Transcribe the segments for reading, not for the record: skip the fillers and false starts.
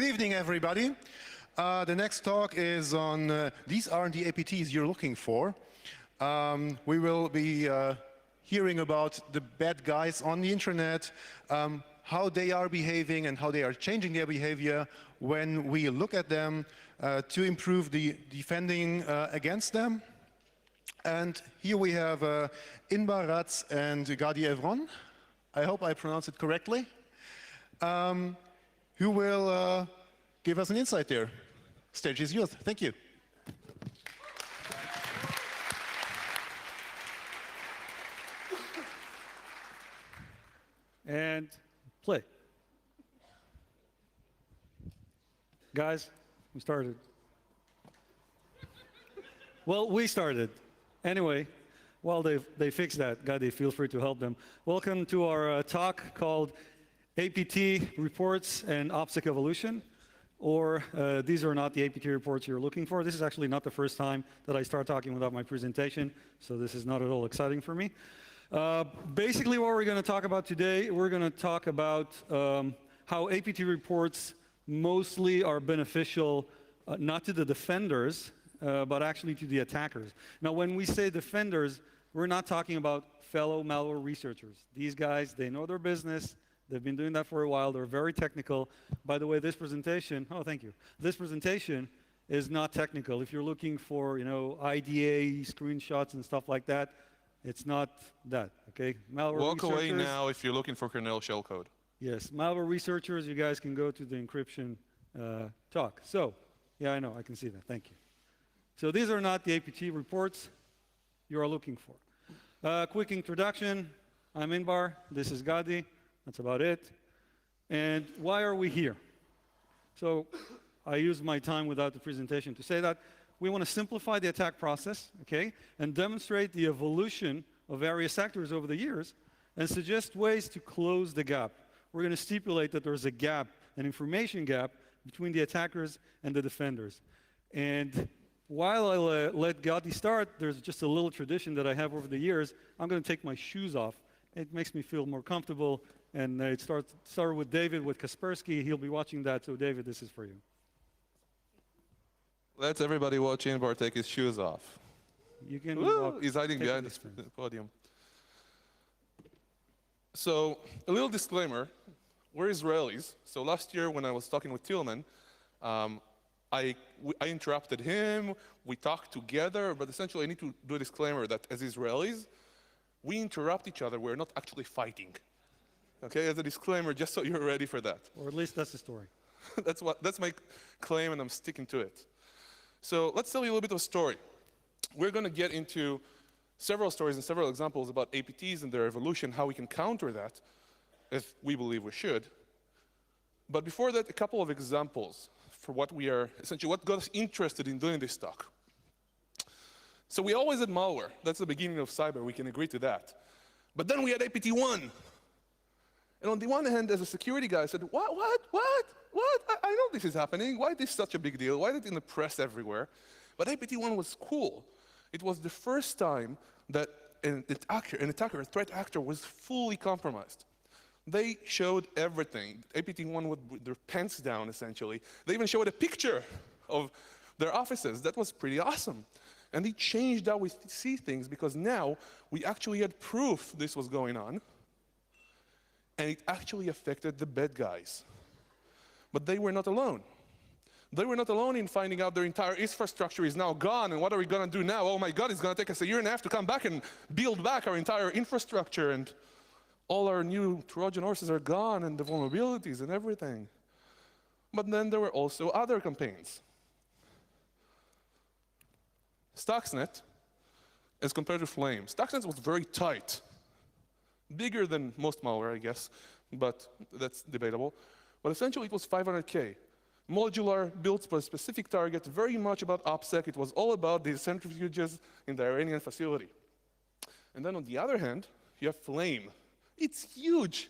evening, everybody. The next talk is on these aren't the APTs you're looking for. We will be hearing about the bad guys on the internet, how they are behaving and how they are changing their behavior when we look at them to improve the defending against them. And here we have Inbar Ratz and Gadi Evron. I hope I pronounced it correctly. Who will give us an insight there. Stage is yours. Thank you. And play. Guys, we started. Well, we started. Anyway, while they fix that, Gadi, feel free to help them. Welcome to our talk called APT Reports and OPSEC Evolution, or these are not the APT reports you're looking for. This is actually not the first time that I start talking without my presentation, so this is not at all exciting for me. Basically, what we're going to talk about today, we're going to talk about how APT reports mostly are beneficial not to the defenders, but actually to the attackers. Now, when we say defenders, we're not talking about fellow malware researchers. These guys, they know their business. They've been doing that for a while. They're very technical. By the way, this presentation, oh, thank you. This presentation is not technical. If you're looking for, IDA screenshots and stuff like that, it's not that, okay? Malware Walk away now if you're looking for kernel shellcode. Yes, malware researchers, you guys can go to the encryption talk. So, yeah, I know, I can see that. Thank you. So these are not the APT reports you are looking for. Quick introduction. I'm Inbar. This is Gadi. That's about it. And why are we here? So I use my time without the presentation to say that we want to simplify the attack process, okay, and demonstrate the evolution of various actors over the years and suggest ways to close the gap. We're going to stipulate that there's a gap, an information gap, between the attackers and the defenders. And while I let Gadi start, there's just a little tradition that I have over the years. I'm going to take my shoes off. It makes me feel more comfortable. And it started with David, with Kaspersky. He'll be watching that. So David, this is for you. Let's everybody watch Inbar take his shoes off. You can he's hiding behind the podium. So a little disclaimer, we're Israelis. So last year when I was talking with Tillman, I interrupted him, we talked together, but essentially I need to do a disclaimer that as Israelis, we interrupt each other, we're not actually fighting. Okay, as a disclaimer, just so you're ready for that. Or at least that's the story. That's my claim, and I'm sticking to it. So let's tell you a little bit of a story. We're going to get into several stories and several examples about APTs and their evolution, how we can counter that, as we believe we should. But before that, a couple of examples for what we are, essentially what got us interested in doing this talk. So we always had malware. That's the beginning of cyber. We can agree to that. But then we had APT1. And on the one hand, as a security guy, I said, what? I know this is happening. Why is this such a big deal? Why is it in the press everywhere? But APT1 was cool. It was the first time that an attacker, a threat actor, was fully compromised. They showed everything. APT1 with their pants down, essentially. They even showed a picture of their offices. That was pretty awesome. And it changed how we see things, because now we actually had proof this was going on. And it actually affected the bad guys. But they were not alone. They were not alone in finding out their entire infrastructure is now gone, and what are we going to do now? Oh my God, it's going to take us a year and a half to come back and build back our entire infrastructure, and all our new Trojan horses are gone, and the vulnerabilities and everything. But then there were also other campaigns. Stuxnet, as compared to Flame. Stuxnet was very tight. Bigger than most malware, I guess, but that's debatable. But essentially, it was 500K. Modular, built for a specific target, very much about OPSEC. It was all about the centrifuges in the Iranian facility. And then on the other hand, you have Flame. It's huge,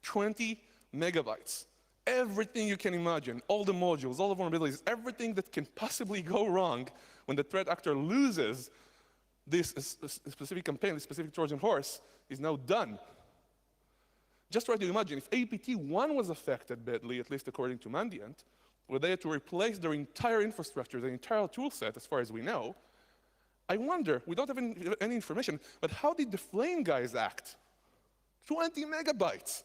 20 megabytes. Everything you can imagine, all the modules, all the vulnerabilities, everything that can possibly go wrong when the threat actor loses this specific campaign, this specific Trojan horse, is now done. Just try to imagine, if APT1 was affected badly, at least according to Mandiant, where they had to replace their entire infrastructure, their entire tool set, as far as we know, I wonder, we don't have any information, but how did the Flame guys act? 20 megabytes.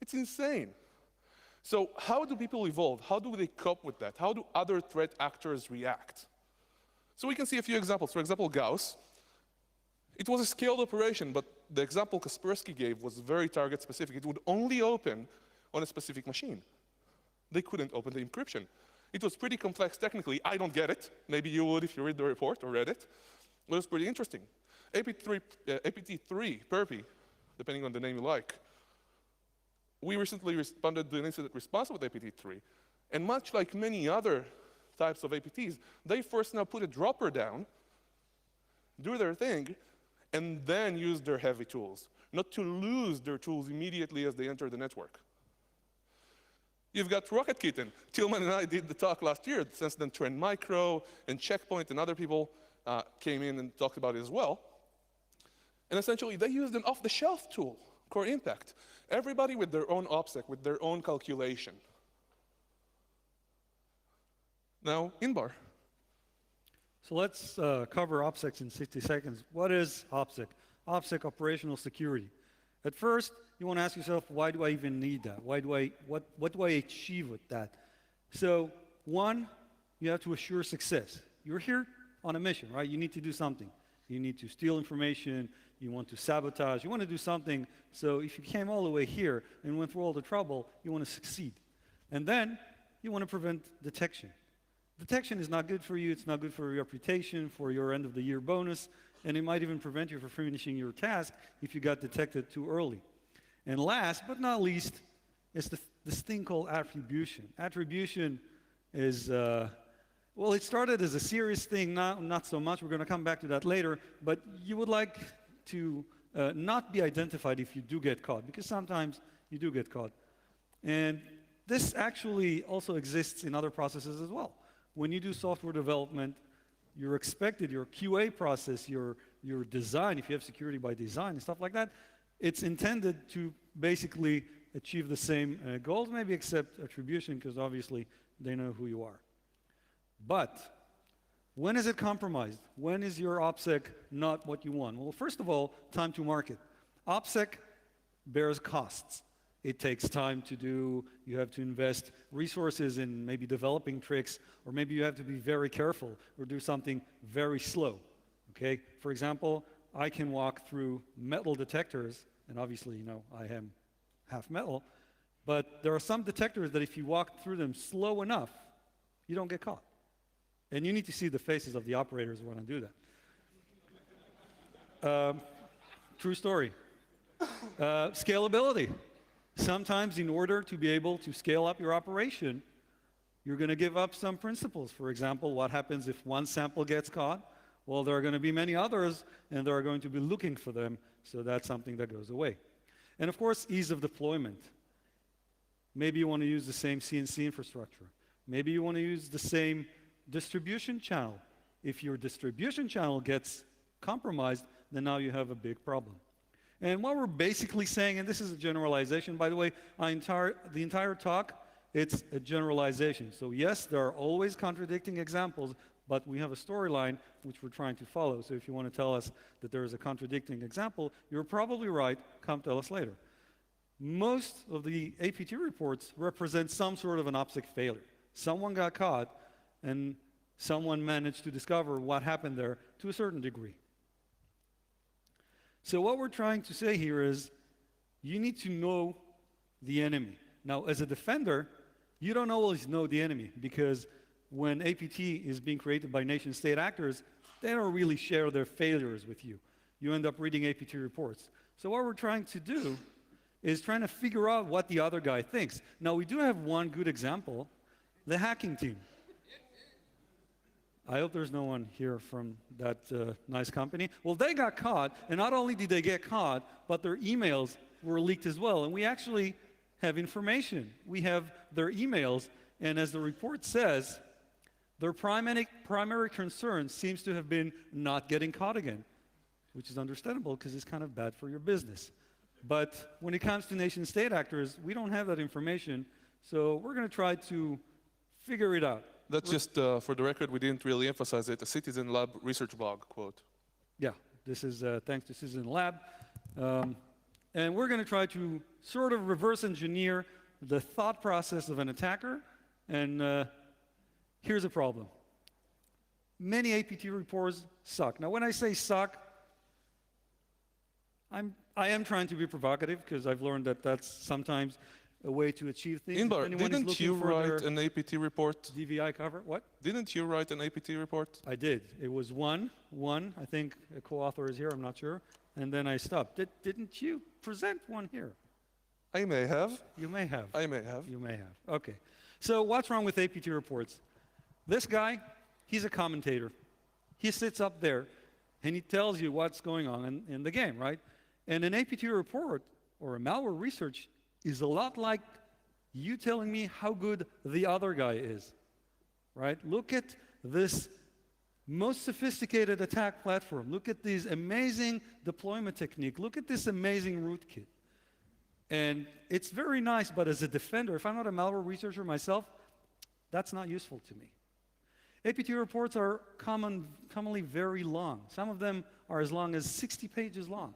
It's insane. So how do people evolve? How do they cope with that? How do other threat actors react? So we can see a few examples. For example, Gauss. It was a scaled operation, but the example Kaspersky gave was very target specific. It would only open on a specific machine. They couldn't open the encryption. It was pretty complex technically. I don't get it. Maybe you would if you read the report or read it. But it was pretty interesting. APT3, Perpy, depending on the name you like. We recently responded to an incident response with APT3. And much like many other types of APTs, they first now put a dropper down, do their thing, and then use their heavy tools, not to lose their tools immediately as they enter the network. You've got Rocket Kitten. Tillman and I did the talk last year. Since then, Trend Micro and Checkpoint and other people came in and talked about it as well. And essentially, they used an off-the-shelf tool, Core Impact. Everybody with their own OPSEC, with their own calculation. Now, Inbar. So let's cover OPSEC in 60 seconds. What is OPSEC? OPSEC, operational security. At first, you want to ask yourself, why do I even need that? What do I achieve with that? So, one, you have to assure success. You're here on a mission, right? You need to do something. You need to steal information. You want to sabotage. You want to do something. So if you came all the way here and went through all the trouble, you want to succeed. And then you want to prevent detection. Detection is not good for you. It's not good for your reputation, for your end-of-the-year bonus, and it might even prevent you from finishing your task if you got detected too early. And last but not least is this thing called attribution. Attribution is, well, it started as a serious thing, not so much. We're going to come back to that later. But you would like to not be identified if you do get caught, because sometimes you do get caught. And this actually also exists in other processes as well. When you do software development, you're expected, your QA process, your design, if you have security by design and stuff like that, it's intended to basically achieve the same goals, maybe except attribution, because obviously they know who you are. But when is it compromised? When is your OPSEC not what you want? Well, first of all, time to market. OPSEC bears costs. It takes time to do. You have to invest resources in maybe developing tricks, or maybe you have to be very careful or do something very slow. Okay? For example, I can walk through metal detectors, and obviously, you know, I am half metal, but there are some detectors that if you walk through them slow enough, you don't get caught. And you need to see the faces of the operators when I do that. True story. Scalability. Sometimes in order to be able to scale up your operation, you're going to give up some principles. For example, what happens if one sample gets caught? Well, there are going to be many others, and they are going to be looking for them, so that's something that goes away. And of course, ease of deployment. Maybe you want to use the same CNC infrastructure. Maybe you want to use the same distribution channel. If your distribution channel gets compromised, then now you have a big problem. And what we're basically saying, and this is a generalization, by the way, the entire talk, it's a generalization. So yes, there are always contradicting examples, but we have a storyline which we're trying to follow. So if you want to tell us that there is a contradicting example, you're probably right. Come tell us later. Most of the APT reports represent some sort of an OPSEC failure. Someone got caught, and someone managed to discover what happened there to a certain degree. So what we're trying to say here is you need to know the enemy. Now, as a defender, you don't always know the enemy, because when APT is being created by nation-state actors, they don't really share their failures with you. You end up reading APT reports. So what we're trying to do is trying to figure out what the other guy thinks. Now, we do have one good example, the hacking team. I hope there's no one here from that nice company. Well, they got caught, and not only did they get caught, but their emails were leaked as well. And we actually have information. We have their emails, and as the report says, their primary concern seems to have been not getting caught again, which is understandable because it's kind of bad for your business. But when it comes to nation-state actors, we don't have that information, So we're going to try to figure it out. That's just, for the record, we didn't really emphasize it, a Citizen Lab research blog quote. Yeah, this is thanks to Citizen Lab. And we're going to try to sort of reverse engineer the thought process of an attacker. And here's a problem. Many APT reports suck. Now, when I say suck, I am trying to be provocative because I've learned that that's sometimes a way to achieve things. Inbar, didn't you write an APT report? DVI cover, what? Didn't you write an APT report? I did. It was one. I think a co-author is here, I'm not sure. And then I stopped. Didn't you present one here? I may have. You may have. I may have. You may have. Okay. So what's wrong with APT reports? This guy, he's a commentator. He sits up there and he tells you what's going on in the game, right? And an APT report or a malware research is a lot like you telling me how good the other guy is, right? Look at this most sophisticated attack platform. Look at this amazing deployment technique. Look at this amazing rootkit. And it's very nice, but as a defender, if I'm not a malware researcher myself, that's not useful to me. APT reports are commonly very long. Some of them are as long as 60 pages long.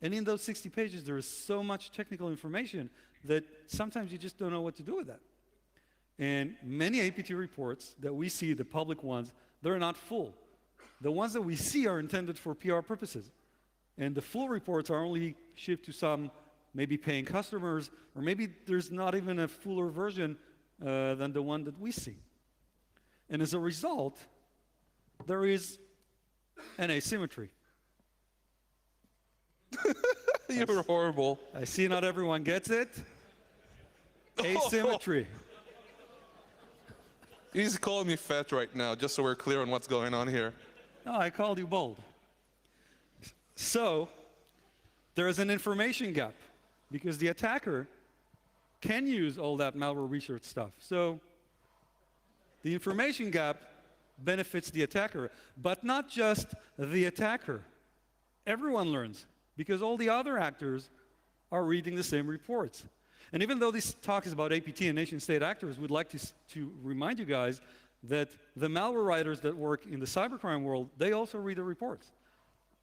And in those 60 pages, there is so much technical information that sometimes you just don't know what to do with that. And many APT reports that we see, the public ones, they're not full. The ones that we see are intended for PR purposes. And the full reports are only shipped to some maybe paying customers, or maybe there's not even a fuller version than the one that we see. And as a result, there is an asymmetry. You're horrible. I see not everyone gets it. Asymmetry. He's calling me fat right now, just so we're clear on what's going on here. No, I called you bold. So, there is an information gap because the attacker can use all that malware research stuff. So, the information gap benefits the attacker, but not just the attacker. Everyone learns because all the other actors are reading the same reports. And even though this talk is about APT and nation-state actors, we'd like to remind you guys that the malware writers that work in the cybercrime world, they also read the reports.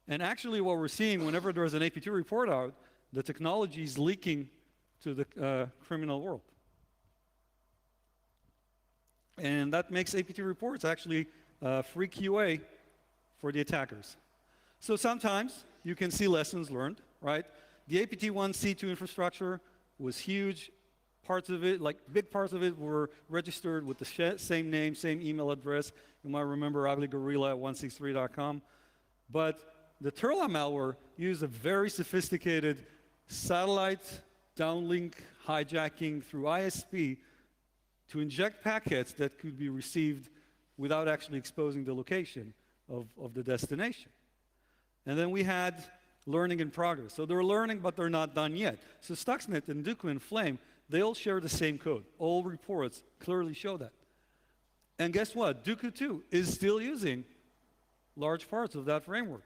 And actually what we're seeing whenever there's an APT report out, the technology is leaking to the criminal world. And that makes APT reports actually free QA for the attackers. So sometimes you can see lessons learned, right? The APT1C2 infrastructure was huge. Parts of it, like big parts of it, were registered with the same name, same email address. You might remember uglygorilla@163.com. But the Turla malware used a very sophisticated satellite downlink hijacking through ISP to inject packets that could be received without actually exposing the location of the destination. And then we had learning in progress. So they're learning, but they're not done yet. So Stuxnet and Duku and Flame, they all share the same code. All reports clearly show that. And guess what? Duku 2 is still using large parts of that framework.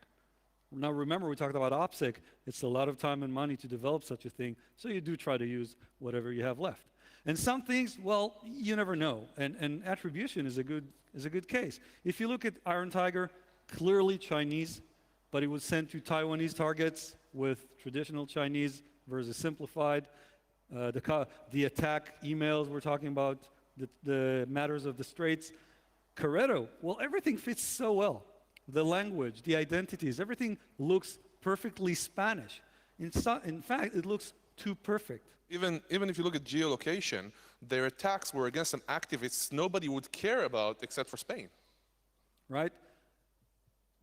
Now remember, we talked about OPSEC. It's a lot of time and money to develop such a thing, so you do try to use whatever you have left. And some things, well, you never know. And attribution is a good case. If you look at Iron Tiger, clearly Chinese, but it was sent to Taiwanese targets with traditional Chinese versus simplified. The attack emails we're talking about, the matters of the Straits. Corretto, well, everything fits so well. The language, the identities, everything looks perfectly Spanish. In fact, it looks too perfect. Even if you look at geolocation, their attacks were against some activists nobody would care about except for Spain. Right?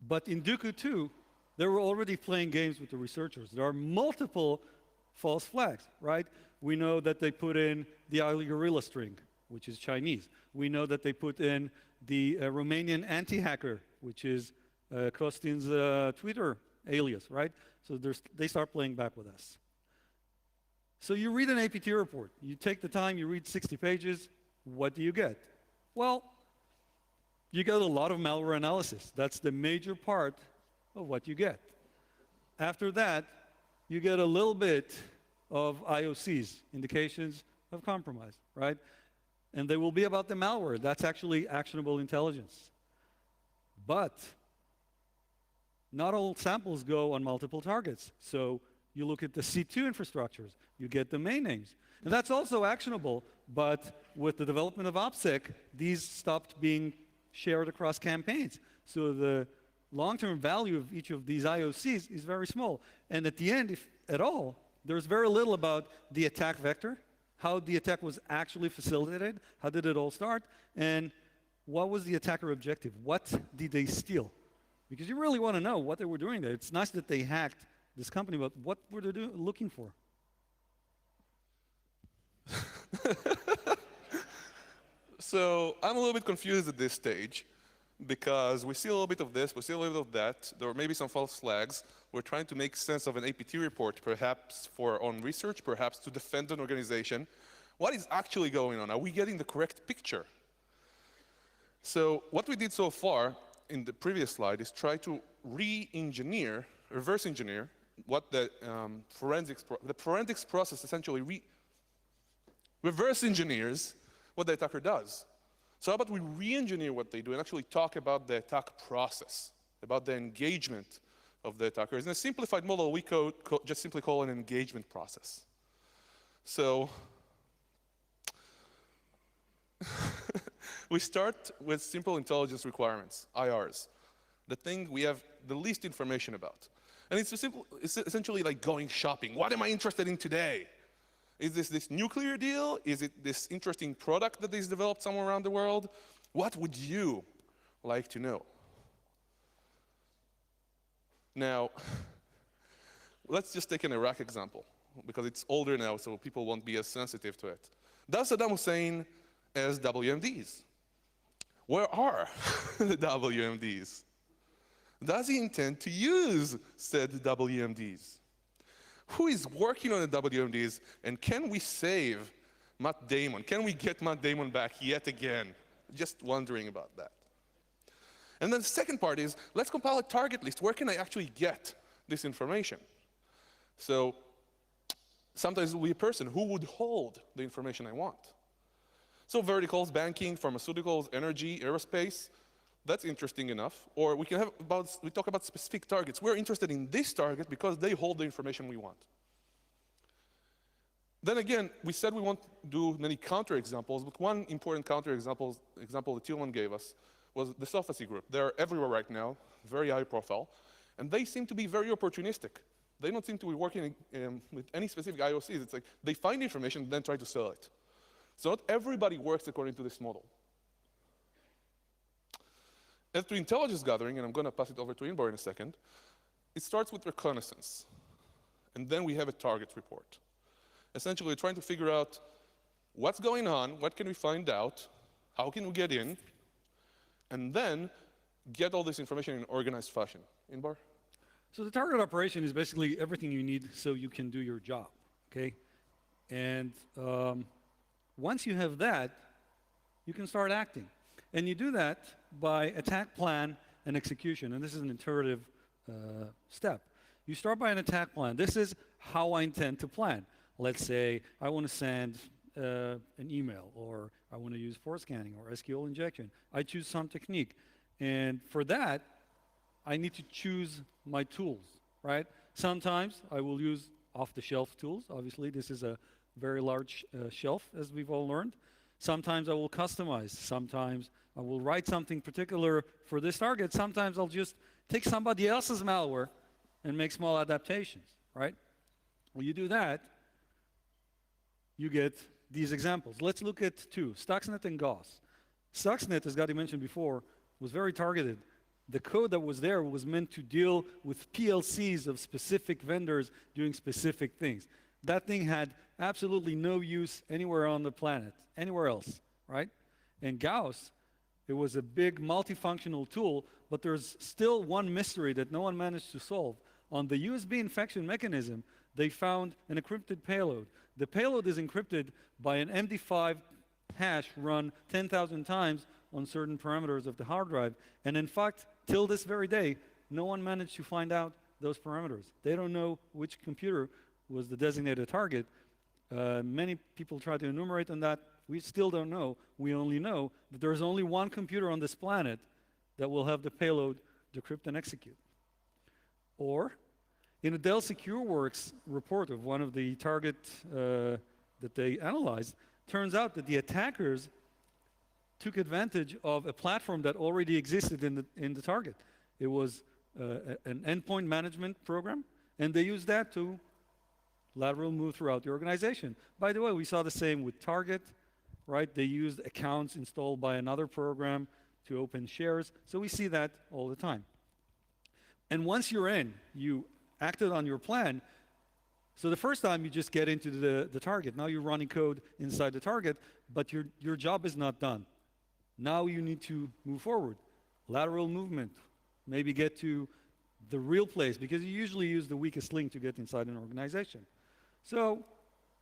But in Duku 2, they were already playing games with the researchers. There are multiple false flags, right? We know that they put in the ugly gorilla string, which is Chinese. We know that they put in the Romanian anti-hacker, which is Costin's Twitter alias, right? So they start playing back with us. So you read an APT report. You take the time, you read 60 pages. What do you get? Well, you get a lot of malware analysis. That's the major part of what you get. After that, you get a little bit of IOCs, indications of compromise. right? And they will be about the malware. That's actually actionable intelligence. But not all samples go on multiple targets. So you look at the C2 infrastructures, you get domain names. And that's also actionable, but with the development of OPSEC, these stopped being shared across campaigns. So the long-term value of each of these IOCs is very small. And at the end, if at all, there's very little about the attack vector, how the attack was actually facilitated, how did it all start, and what was the attacker objective? What did they steal? Because you really want to know what they were doing there. It's nice that they hacked this company, but what were they looking for? So I'm a little bit confused at this stage because we see a little bit of this, we see a little bit of that. There may be some false flags. We're trying to make sense of an APT report, perhaps for our own research, perhaps to defend an organization. What is actually going on? Are we getting the correct picture? So what we did so far in the previous slide is try to re-engineer, reverse engineer, what the forensics process essentially reverse engineers what the attacker does. So how about we re-engineer what they do and actually talk about the attack process, about the engagement of the attackers. In a simplified model, we just simply call it an engagement process. So we start with simple intelligence requirements, IRs, the thing we have the least information about. And it's essentially like going shopping. What am I interested in today? Is this nuclear deal? Is it this interesting product that is developed somewhere around the world? What would you like to know? Now, let's just take an Iraq example, because it's older now, so people won't be as sensitive to it. Does Saddam Hussein has WMDs? Where are the WMDs? Does he intend to use said WMDs? Who is working on the WMDs, and can we save Matt Damon? Can we get Matt Damon back yet again? Just wondering about that. And then the second part is, let's compile a target list. Where can I actually get this information? So sometimes it will be a person who would hold the information I want. So verticals, banking, pharmaceuticals, energy, aerospace, that's interesting enough. Or we talk about specific targets. We're interested in this target because they hold the information we want. Then again, we said we won't do many counterexamples, but one important counterexample that Tilman gave us was the Sophacy group. They're everywhere right now, very high profile, and they seem to be very opportunistic. They don't seem to be working with any specific IOCs. It's like they find information and then try to sell it. So not everybody works according to this model. As to intelligence gathering, and I'm going to pass it over to Inbar in a second, it starts with reconnaissance. And then we have a target report. Essentially, we're trying to figure out what's going on, what can we find out, how can we get in, and then get all this information in an organized fashion. Inbar? So the target operation is basically everything you need so you can do your job, okay? And once you have that, you can start acting. And you do that by attack plan and execution. And this is an iterative step. You start by an attack plan. This is how I intend to plan. Let's say I want to send an email, or I want to use force scanning or SQL injection. I choose some technique. And for that, I need to choose my tools, right? Sometimes I will use off-the-shelf tools. Obviously, this is a very large shelf, as we've all learned. Sometimes I will customize. Sometimes I will write something particular for this target. Sometimes I'll just take somebody else's malware and make small adaptations, right? When you do that, you get these examples. Let's look at two, Stuxnet and Gauss. Stuxnet, as Gadi mentioned before, was very targeted. The code that was there was meant to deal with PLCs of specific vendors doing specific things. That thing had absolutely no use anywhere on the planet, anywhere else, right? And Gauss, it was a big multifunctional tool, but there's still one mystery that no one managed to solve. On the USB infection mechanism, they found an encrypted payload. The payload is encrypted by an MD5 hash run 10,000 times on certain parameters of the hard drive. And in fact, till this very day, no one managed to find out those parameters. They don't know which computer was the designated target. Many people try to enumerate on that. We still don't know. We only know that there's only one computer on this planet that will have the payload decrypt and execute. Or, in a Dell SecureWorks report of one of the targets that they analyzed, turns out that the attackers took advantage of a platform that already existed in the target. It was an endpoint management program, and they used that to lateral move throughout the organization. By the way, we saw the same with Target, right? They used accounts installed by another program to open shares. So we see that all the time. And once you're in, you acted on your plan. So the first time you just get into the target. Now you're running code inside the target, but your job is not done. Now you need to move forward. Lateral movement. Maybe get to the real place, because you usually use the weakest link to get inside an organization. So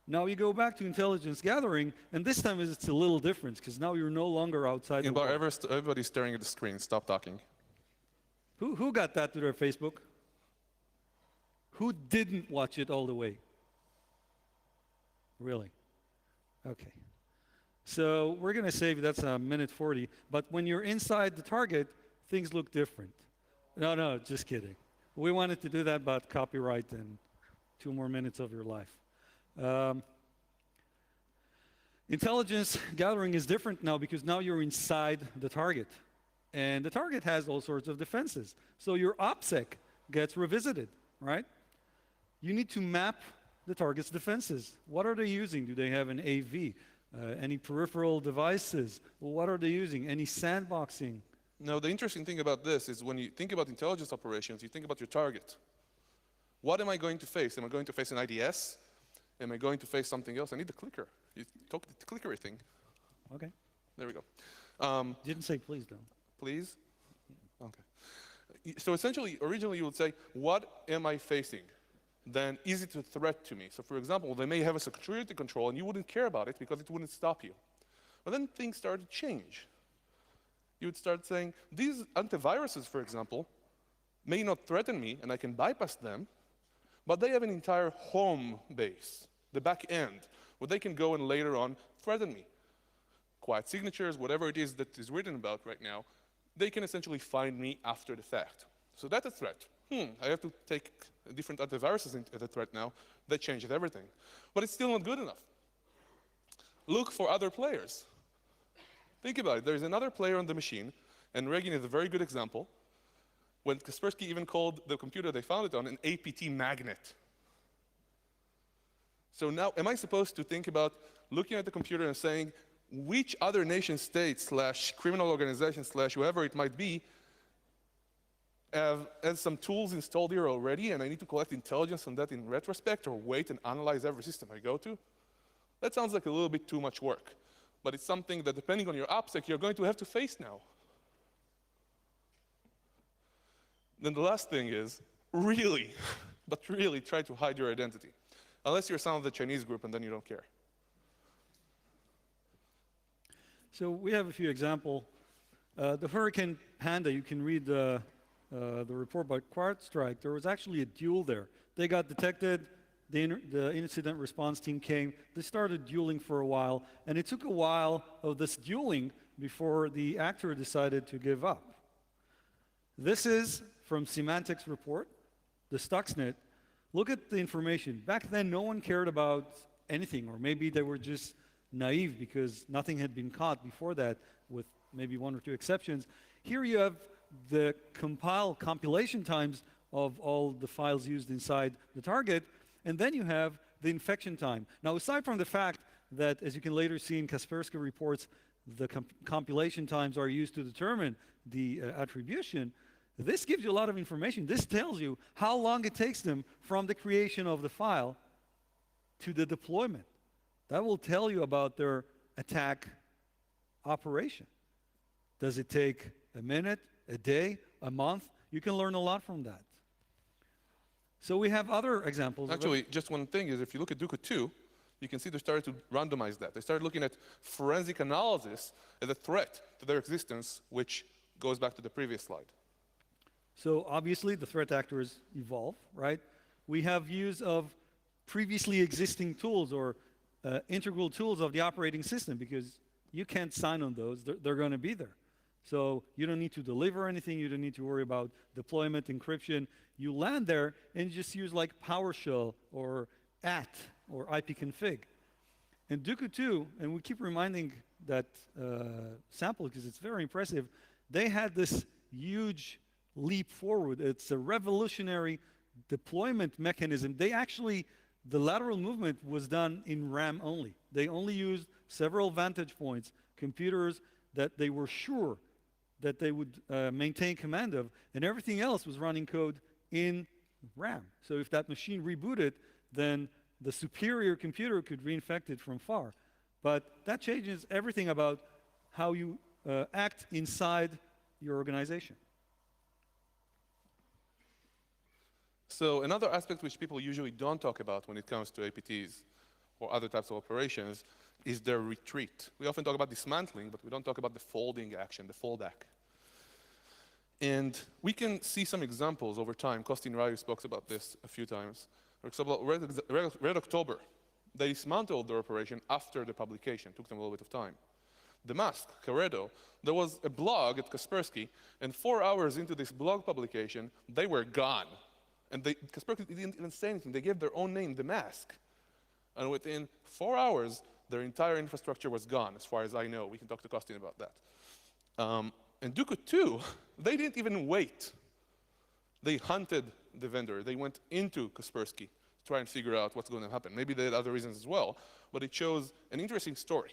now you go back to intelligence gathering, and this time it's a little different, because now you're no longer outside the wall. Everybody's staring at the screen. Stop talking. Who got that to their Facebook? Who didn't watch it all the way? Really? Okay. So we're going to save, that's a minute 40, but when you're inside the target, things look different. No, just kidding. We wanted to do that, but copyright and 2 more minutes of your life. Intelligence gathering is different now because now you're inside the target. And the target has all sorts of defenses. So your OPSEC gets revisited, right? You need to map the target's defenses. What are they using? Do they have an AV? Any peripheral devices? What are they using? Any sandboxing? Now, the interesting thing about this is when you think about intelligence operations, you think about your target. What am I going to face? Am I going to face an IDS? Am I going to face something else? I need the clicker. You talk the clickery thing. Okay. There we go. Didn't say please, though. Please? Okay. So essentially, originally you would say, what am I facing? Then is it a threat to me? So for example, they may have a security control and you wouldn't care about it because it wouldn't stop you. But then things started to change. You would start saying, these antiviruses, for example, may not threaten me and I can bypass them, but they have an entire home base, the back end, where they can go and later on threaten me. Quiet signatures, whatever it is that is written about right now, they can essentially find me after the fact. So that's a threat. I have to take different antiviruses as a threat now. That changes everything. But it's still not good enough. Look for other players. Think about it. There's another player on the machine, and Regin is a very good example, when Kaspersky even called the computer they found it on an APT magnet. So now, am I supposed to think about looking at the computer and saying, which other nation state / criminal organization / whoever it might be has some tools installed here already, and I need to collect intelligence on that in retrospect, or wait and analyze every system I go to? That sounds like a little bit too much work. But it's something that, depending on your OPSEC, you're going to have to face now. Then the last thing is, really, but really try to hide your identity. Unless you're some of the Chinese group, and then you don't care. So we have a few examples. The Hurricane Panda, you can read the report by CrowdStrike. There was actually a duel there. They got detected. The incident response team came. They started dueling for a while, and it took a while of this dueling before the actor decided to give up. This is from Symantec's report, the Stuxnet. Look at the information. Back then, no one cared about anything, or maybe they were just naive because nothing had been caught before that, with maybe 1 or 2 exceptions. Here you have the compilation times of all the files used inside the target, and then you have the infection time. Now, aside from the fact that, as you can later see in Kaspersky reports, the compilation times are used to determine the attribution, this gives you a lot of information. This tells you how long it takes them from the creation of the file to the deployment. That will tell you about their attack operation. Does it take a minute, a day, a month? You can learn a lot from that. So we have other examples. Actually, just one thing is, if you look at Duca 2, you can see they started to randomize that. They started looking at forensic analysis as a threat to their existence, which goes back to the previous slide. So obviously, the threat actors evolve, right? We have use of previously existing tools or integral tools of the operating system, because you can't sign on those. They're going to be there. So you don't need to deliver anything. You don't need to worry about deployment, encryption. You land there and just use like PowerShell or AT or ipconfig. And Dooku 2, and we keep reminding that sample because it's very impressive, they had this huge leap forward. It's a revolutionary deployment mechanism. They actually, the lateral movement was done in RAM only. They only used several vantage points, computers that they were sure that they would maintain command of, and everything else was running code in RAM. So if that machine rebooted, then the superior computer could reinfect it from far. But that changes everything about how you act inside your organization. So another aspect which people usually don't talk about when it comes to APTs or other types of operations is their retreat. We often talk about dismantling, but we don't talk about the folding action, the foldback. And we can see some examples over time. Costin Ryu spoke about this a few times. For example, Red October, they dismantled their operation after the publication. It took them a little bit of time. Damask, Caredo, there was a blog at Kaspersky, and 4 hours into this blog publication, they were gone. And Kaspersky didn't even say anything. They gave their own name, Damask. And within 4 hours, their entire infrastructure was gone, as far as I know. We can talk to Costin about that. And Dooku 2, they didn't even wait. They hunted the vendor. They went into Kaspersky to try and figure out what's going to happen. Maybe they had other reasons as well, but it shows an interesting story.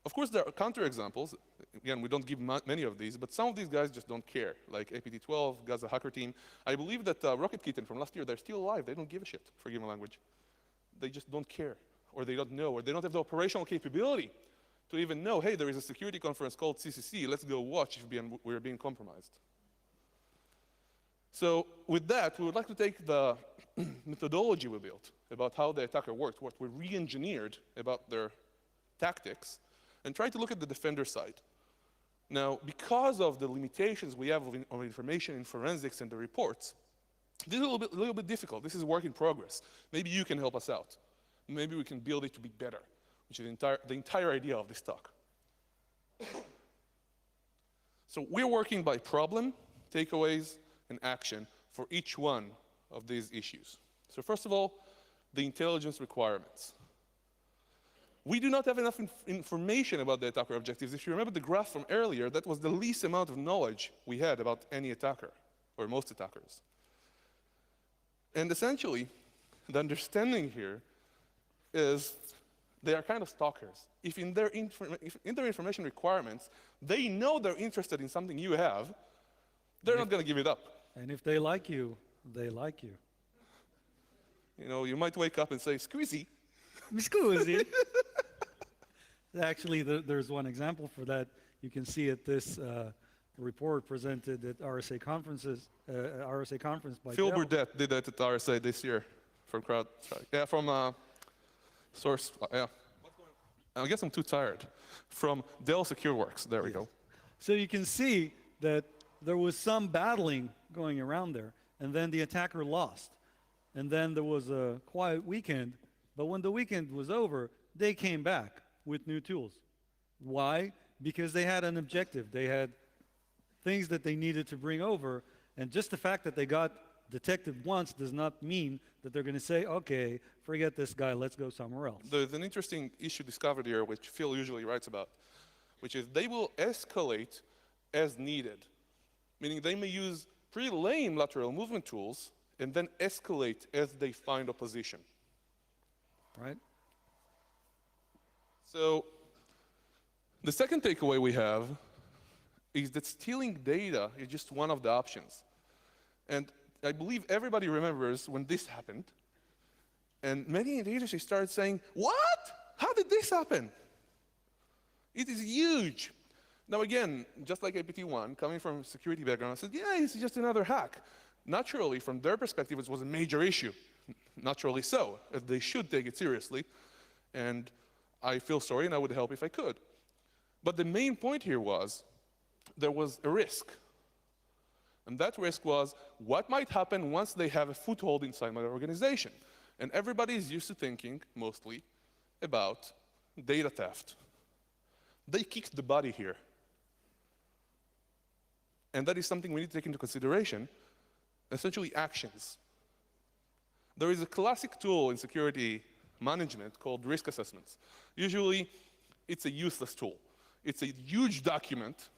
Of course, there are counterexamples. Again, we don't give many of these, but some of these guys just don't care, like APT-12, Gaza Hacker Team. I believe that Rocket Kitten from last year, they're still alive. They don't give a shit, forgive my language. They just don't care, or they don't know, or they don't have the operational capability to even know, hey, there is a security conference called CCC. Let's go watch if we're being compromised. So with that, we would like to take the methodology we built about how the attacker worked, what we re-engineered about their tactics, and try to look at the defender side. Now, because of the limitations we have of information in forensics and the reports, this is a little bit difficult. This is a work in progress. Maybe you can help us out. Maybe we can build it to be better, which is the entire idea of this talk. So we're working by problem, takeaways, and action for each one of these issues. So first of all, the intelligence requirements. We do not have enough information about the attacker objectives. If you remember the graph from earlier, that was the least amount of knowledge we had about any attacker, or most attackers. And essentially, the understanding here is they are kind of stalkers. If in their information requirements, they know they're interested in something you have, they're not going to give it up. And if they like you, they like you. You know, you might wake up and say, squeezy. Squeezy. Actually, there's one example for that. You can see it this report presented at RSA conferences, RSA conference by Phil Dell. Burdett did that at RSA this year from CrowdStrike. Yeah, from Source. Yeah. I guess I'm too tired. From Dell SecureWorks. There we go. So you can see that there was some battling going around there, and then the attacker lost. And then there was a quiet weekend, but when the weekend was over, they came back with new tools. Why? Because they had an objective. They had things that they needed to bring over, and just the fact that they got detected once does not mean that they're going to say, okay, forget this guy, let's go somewhere else. There's an interesting issue discovered here, which Phil usually writes about, which is they will escalate as needed, meaning they may use pretty lame lateral movement tools and then escalate as they find opposition. Right? So the second takeaway we have is that stealing data is just one of the options. And I believe everybody remembers when this happened, and many in the industry started saying, what? How did this happen? It is huge. Now again, just like APT1, coming from a security background, I said, yeah, it's just another hack. Naturally, from their perspective, it was a major issue. Naturally so, as they should take it seriously. And I feel sorry, and I would help if I could. But the main point here was, there was a risk. And that risk was, what might happen once they have a foothold inside my organization? And everybody is used to thinking, mostly, about data theft. They kicked the body here. And that is something we need to take into consideration, essentially actions. There is a classic tool in security management called risk assessments. Usually, it's a useless tool. It's a huge document,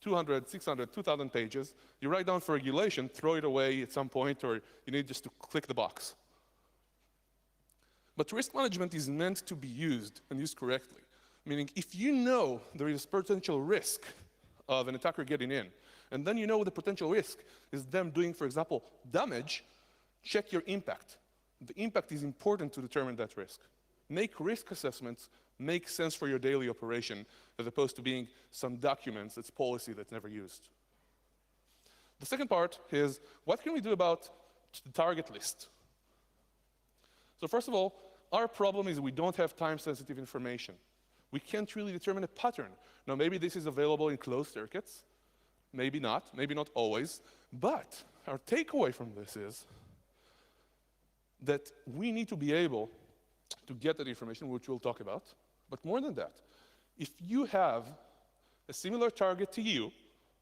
200, 600, 2,000 pages. You write down for regulation, throw it away at some point, or you need just to click the box. But risk management is meant to be used and used correctly. Meaning, if you know there is potential risk of an attacker getting in, and then you know the potential risk is them doing, for example, damage, check your impact. The impact is important to determine that risk. Make risk assessments make sense for your daily operation, as opposed to being some documents that's policy that's never used. The second part is, what can we do about the target list? So first of all, our problem is we don't have time-sensitive information. We can't really determine a pattern. Now, maybe this is available in closed circuits, maybe not always, but our takeaway from this is that we need to be able to get that information, which we'll talk about. But more than that, if you have a similar target to you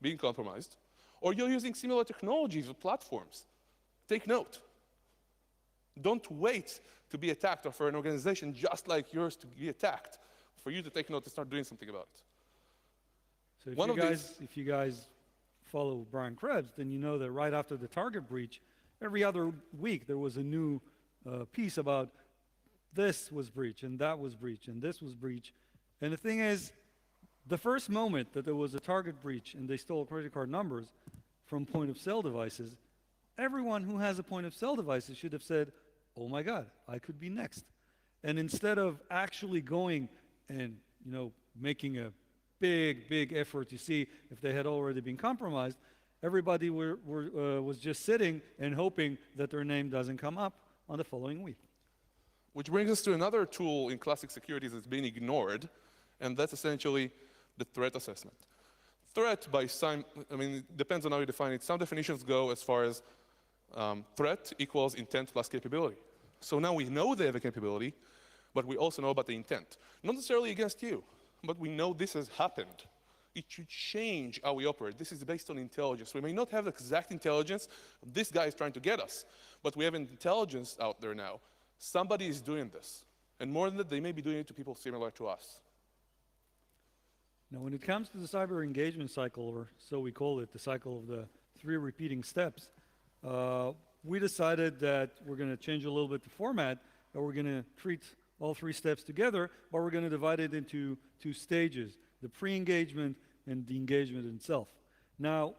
being compromised, or you're using similar technologies or platforms, take note. Don't wait to be attacked, or for an organization just like yours to be attacked, for you to take note and start doing something about it. So if you guys follow Brian Krebs, then you know that right after the Target breach, every other week there was a new piece about this was breach, and that was breach, and this was breach. And the thing is, the first moment that there was a Target breach and they stole credit card numbers from point-of-sale devices, everyone who has a point-of-sale device should have said, oh my God, I could be next. And instead of actually going and making a big effort to see if they had already been compromised, everybody was just sitting and hoping that their name doesn't come up on the following week. Which brings us to another tool in classic securities that's been ignored, and that's essentially the threat assessment. Threat, it depends on how you define it. Some definitions go as far as threat equals intent plus capability. So now we know they have a capability, but we also know about the intent. Not necessarily against you, but we know this has happened. It should change how we operate. This is based on intelligence. We may not have exact intelligence, this guy is trying to get us, but we have intelligence out there now. Somebody is doing this. And more than that, they may be doing it to people similar to us. Now, when it comes to the cyber engagement cycle, or so we call it, the cycle of the 3 repeating steps, we decided that we're going to change a little bit the format, and we're going to treat all 3 steps together, but we're going to divide it into 2 stages, the pre-engagement and the engagement itself. Now,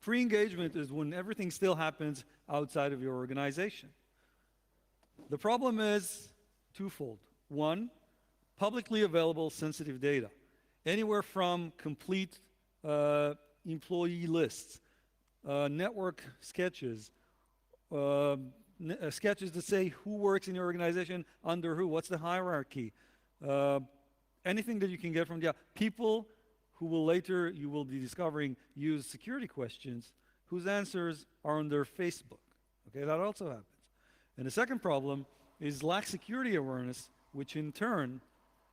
pre-engagement is when everything still happens outside of your organization. The problem is twofold. One, publicly available sensitive data, anywhere from complete employee lists, network sketches, sketches that say who works in your organization under who, what's the hierarchy, anything that you can get from people who will later, you will be discovering, use security questions whose answers are on their Facebook. Okay, that also happens. And the second problem is lack security awareness, which in turn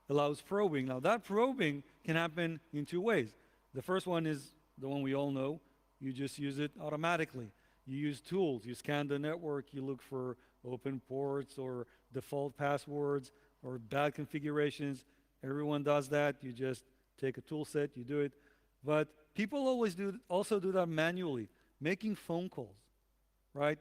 allows probing. Now that probing can happen in 2 ways. The first one is the one we all know. You just use it automatically. You use tools. You scan the network. You look for open ports or default passwords or bad configurations. Everyone does that. You just take a tool set, you do it. But people also do that manually, making phone calls, right?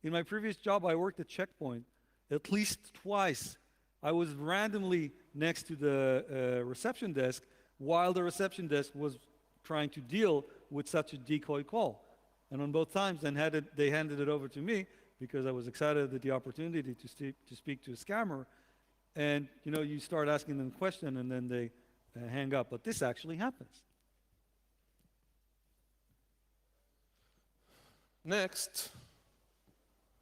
In my previous job, I worked at Checkpoint. At least twice, I was randomly next to the reception desk while the reception desk was trying to deal with such a decoy call. And on both times, then they handed it over to me because I was excited at the opportunity to speak to a scammer. And you start asking them a question, and then they hang up. But this actually happens. Next.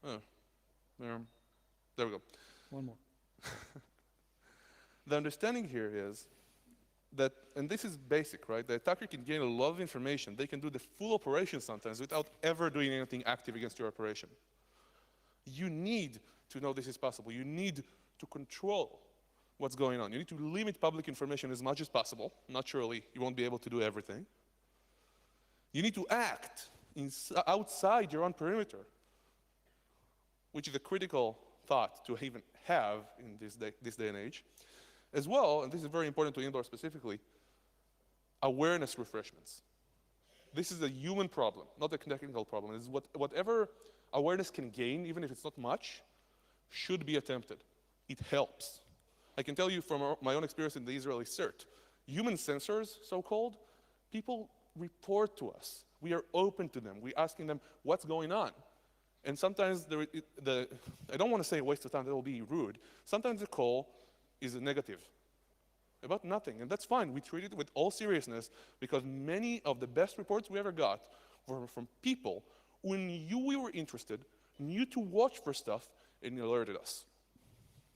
Oh, there we go. One more. The understanding here is that, and this is basic, right? The attacker can gain a lot of information. They can do the full operation sometimes without ever doing anything active against your operation. You need to know this is possible. You need to control what's going on. You need to limit public information as much as possible. Naturally, you won't be able to do everything. You need to act outside your own perimeter, which is a critical thought to even have in this day and age. As well, and this is very important to indoor specifically, awareness refreshments. This is a human problem, not a technical problem. It's whatever awareness can gain, even if it's not much, should be attempted. It helps. I can tell you from my own experience in the Israeli CERT, human sensors, so-called, people report to us. We are open to them. We're asking them what's going on. And sometimes, I don't want to say a waste of time, that will be rude. Sometimes the call is a negative, about nothing, and that's fine. We treat it with all seriousness because many of the best reports we ever got were from people who knew we were interested, knew to watch for stuff, and alerted us.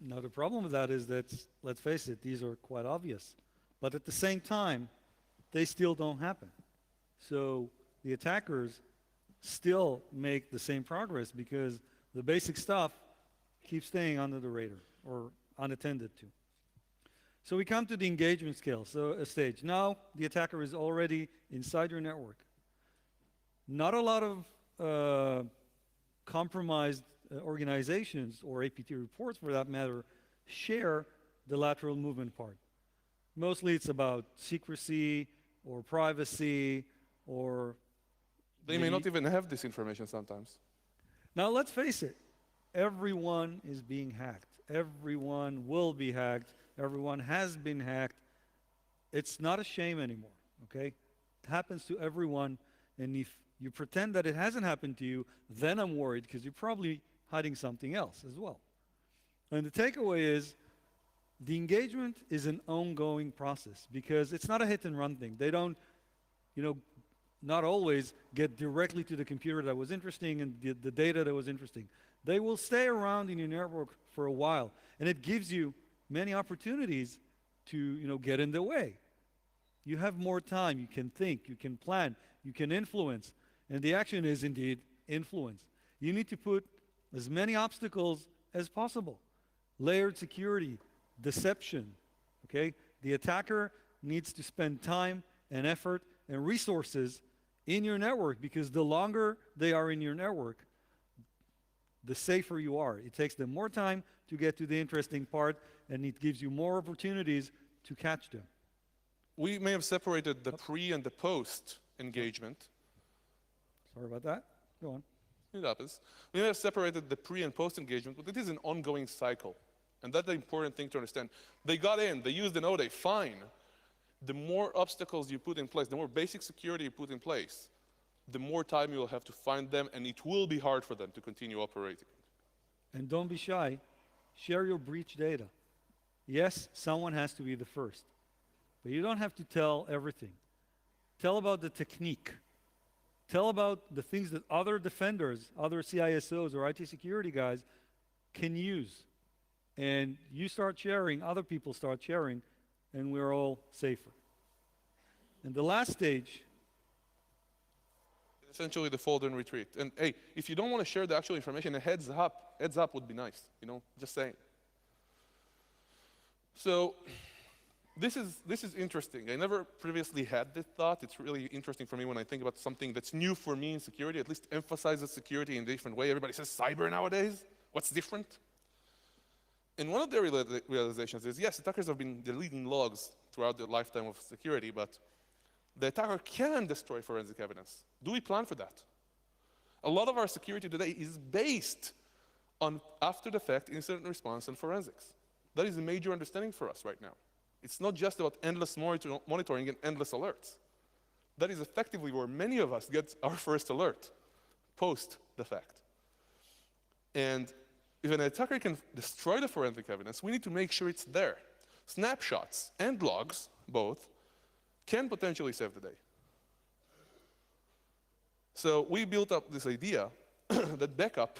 Now, the problem with that is that, let's face it, these are quite obvious. But at the same time, they still don't happen. So the attackers still make the same progress because the basic stuff keeps staying under the radar or unattended to. So we come to the engagement scale, so a stage. Now the attacker is already inside your network. Not a lot of compromised organizations or APT reports, for that matter, share the lateral movement part. Mostly it's about secrecy or privacy or... They may not even have this information sometimes. Now let's face it, everyone is being hacked. Everyone will be hacked. Everyone has been hacked. It's not a shame anymore, okay? It happens to everyone, and if you pretend that it hasn't happened to you, then I'm worried because you're probably hiding something else as well. And the takeaway is the engagement is an ongoing process because it's not a hit and run thing. They don't, not always get directly to the computer that was interesting and the data that was interesting. They will stay around in your network for a while, and it gives you many opportunities to get in the way. You have more time, you can think, you can plan, you can influence, and the action is indeed influence. You need to put as many obstacles as possible. Layered security, deception, okay? The attacker needs to spend time and effort and resources in your network because the longer they are in your network, the safer you are. It takes them more time to get to the interesting part, and it gives you more opportunities to catch them. We may have separated the pre and the post engagement. Sorry about that. Go on. It happens. We may have separated the pre and post engagement, but it is an ongoing cycle. And that's the important thing to understand. They got in, they used the node, fine. The more obstacles you put in place, the more basic security you put in place, the more time you'll have to find them, and it will be hard for them to continue operating. And don't be shy. Share your breach data. Yes, someone has to be the first, but you don't have to tell everything. Tell about the technique. Tell about the things that other defenders, other CISOs or IT security guys can use. And you start sharing, other people start sharing, and we're all safer. And the last stage, essentially the fold and retreat. And hey, if you don't want to share the actual information, a heads up would be nice, just saying. So this is interesting. I never previously had this thought. It's really interesting for me when I think about something that's new for me in security, at least emphasizes security in a different way. Everybody says cyber nowadays. What's different? And one of the realizations is, yes, attackers have been deleting logs throughout the lifetime of security, but the attacker can destroy forensic evidence. Do we plan for that? A lot of our security today is based on after-the-fact incident response and forensics. That is a major understanding for us right now. It's not just about endless monitoring and endless alerts. That is effectively where many of us get our first alert, post the fact. And if an attacker can destroy the forensic evidence, we need to make sure it's there. Snapshots and logs, both, can potentially save the day. So we built up this idea that backup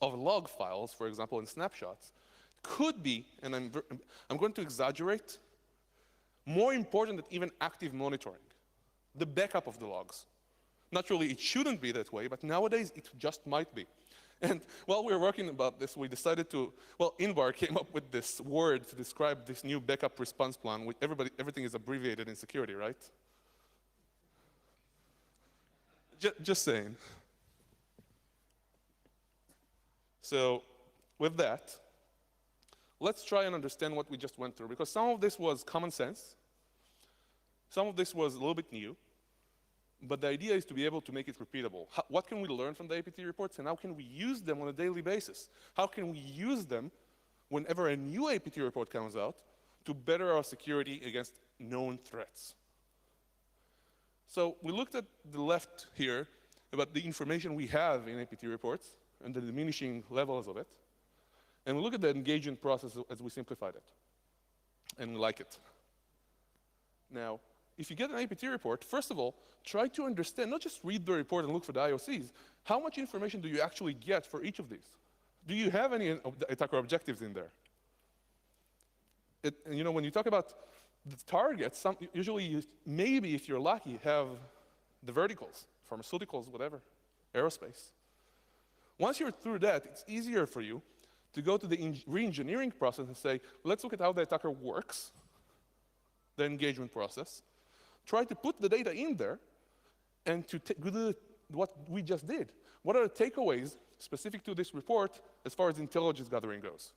of log files, for example, in snapshots, could be, and I'm going to exaggerate, more important than even active monitoring, the backup of the logs. Naturally, it shouldn't be that way, but nowadays it just might be. And while we were working about this, we decided to, well, Inbar came up with this word to describe this new backup response plan. Everything is abbreviated in security, right? Just saying. So with that, let's try and understand what we just went through, because some of this was common sense, some of this was a little bit new, but the idea is to be able to make it repeatable. What can we learn from the APT reports, and how can we use them on a daily basis? How can we use them whenever a new APT report comes out to better our security against known threats? So we looked at the left here about the information we have in APT reports and the diminishing levels of it. And we look at the engagement process as we simplified it. And we like it. Now, if you get an APT report, first of all, try to understand, not just read the report and look for the IOCs, how much information do you actually get for each of these? Do you have any attacker objectives in there? You know, when you talk about the targets, usually, maybe if you're lucky, have the verticals, pharmaceuticals, whatever, aerospace. Once you're through that, it's easier for you to go to the re-engineering process and say, let's look at how the attacker works, the engagement process, try to put the data in there, and to do what we just did. What are the takeaways specific to this report as far as intelligence gathering goes?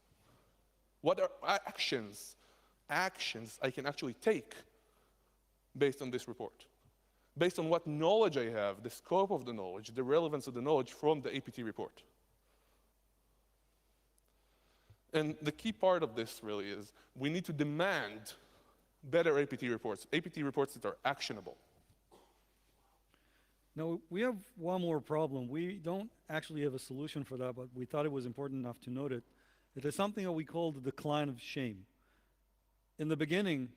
What are actions I can actually take based on this report? Based on what knowledge I have, the scope of the knowledge, the relevance of the knowledge from the APT report. And the key part of this really is we need to demand better APT reports that are actionable. Now, we have one more problem. We don't actually have a solution for that, but we thought it was important enough to note it. It is something that we call the decline of shame. In the beginning,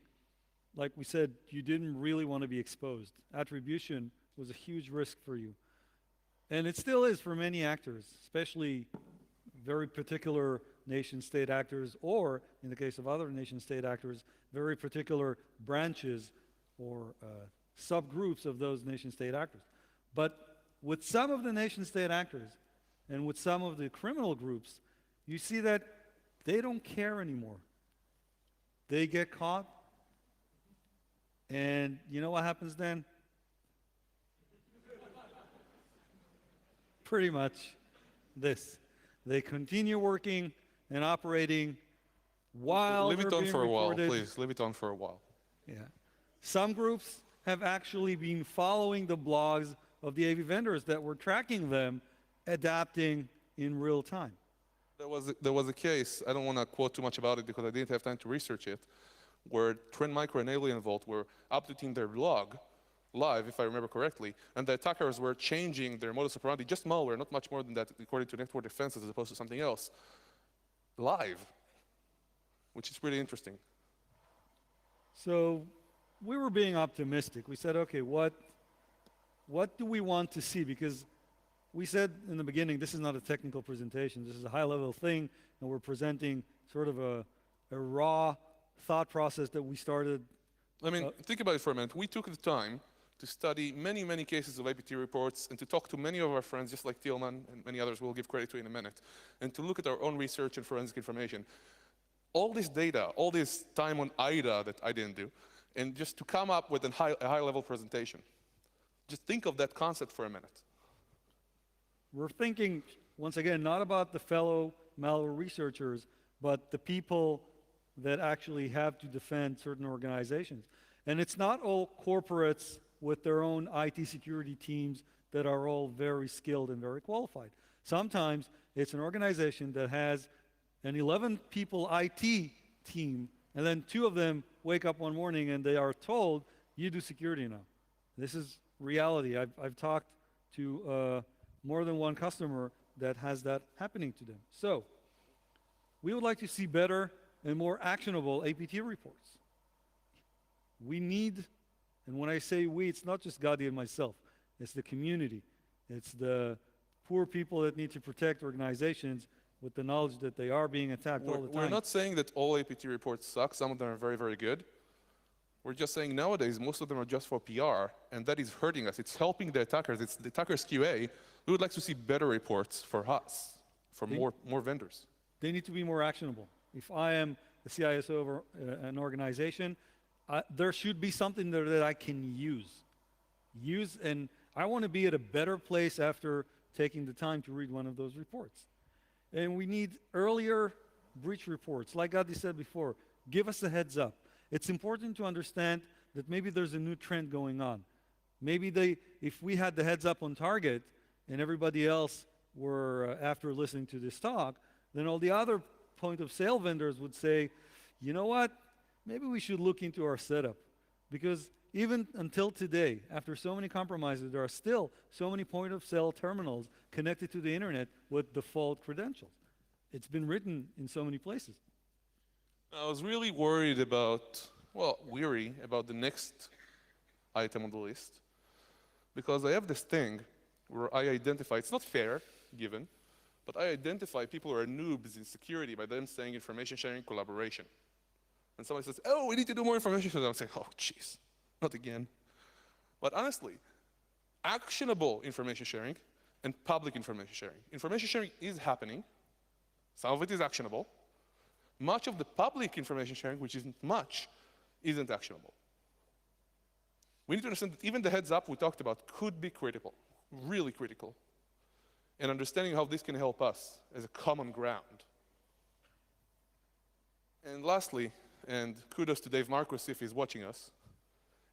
like we said, you didn't really want to be exposed. Attribution was a huge risk for you. And it still is for many actors, especially very particular nation-state actors, or, in the case of other nation-state actors, very particular branches or subgroups of those nation-state actors. But with some of the nation-state actors and with some of the criminal groups, you see that they don't care anymore. They get caught, and you know what happens then? Pretty much this. They continue working and operating while leave they're it on being for a while, recorded. please. Leave it on for a while. Yeah. Some groups have actually been following the blogs of the AV vendors that were tracking them, adapting in real time. There was a case, I don't want to quote too much about it because I didn't have time to research it, where Trend Micro and Alien Vault were updating their blog live, if I remember correctly, and the attackers were changing their modus operandi, just malware, not much more than that, according to network defenses as opposed to something else, live, which is pretty interesting. So we were being optimistic. We said, okay, what do we want to see? Because we said in the beginning, this is not a technical presentation. This is a high-level thing, and we're presenting sort of a raw thought process that we started. I mean, think about it for a minute. We took the time to study many, many cases of APT reports and to talk to many of our friends, just like Thielman and many others we'll give credit to in a minute, and to look at our own research and forensic information. All this data, all this time on IDA that I didn't do, and just to come up with a high-level presentation. Just think of that concept for a minute. We're thinking, once again, not about the fellow malware researchers, but the people that actually have to defend certain organizations. And it's not all corporates with their own IT security teams that are all very skilled and very qualified. Sometimes it's an organization that has an 11-people IT team, and then 2 of them wake up one morning and they are told, you do security now. This is reality. I've talked to more than one customer that has that happening to them. So we would like to see better and more actionable APT reports. We need, and when I say we, it's not just Gadi and myself. It's the community. It's the poor people that need to protect organizations with the knowledge that they are being attacked all the time. We're not saying that all APT reports suck. Some of them are very, very good. We're just saying nowadays, most of them are just for PR, and that is hurting us. It's helping the attackers. It's the attackers QA. We would like to see better reports for us. for more vendors. They need to be more actionable. If I am the CISO of an organization, there should be something there that I can use, and I want to be at a better place after taking the time to read one of those reports. And we need earlier breach reports. Like Gadi said before, give us a heads up. It's important to understand that maybe there's a new trend going on. Maybe if we had the heads up on target and everybody else were, after listening to this talk, then all the other point of sale vendors would say, you know what, maybe we should look into our setup. Because even until today, after so many compromises, there are still so many point of sale terminals connected to the internet with default credentials. It's been written in so many places. I was really worried about, weary about the next item on the list, because I have this thing where I identify, it's not fair, given, but I identify people who are noobs in security by them saying information sharing collaboration. And somebody says, oh, we need to do more information sharing. I'm saying, oh, jeez, not again. But honestly, actionable information sharing and public information sharing. Information sharing is happening. Some of it is actionable. Much of the public information sharing, which isn't much, isn't actionable. We need to understand that even the heads up we talked about could be critical, really critical, and understanding how this can help us as a common ground. And lastly, and kudos to Dave Marcus if he's watching us,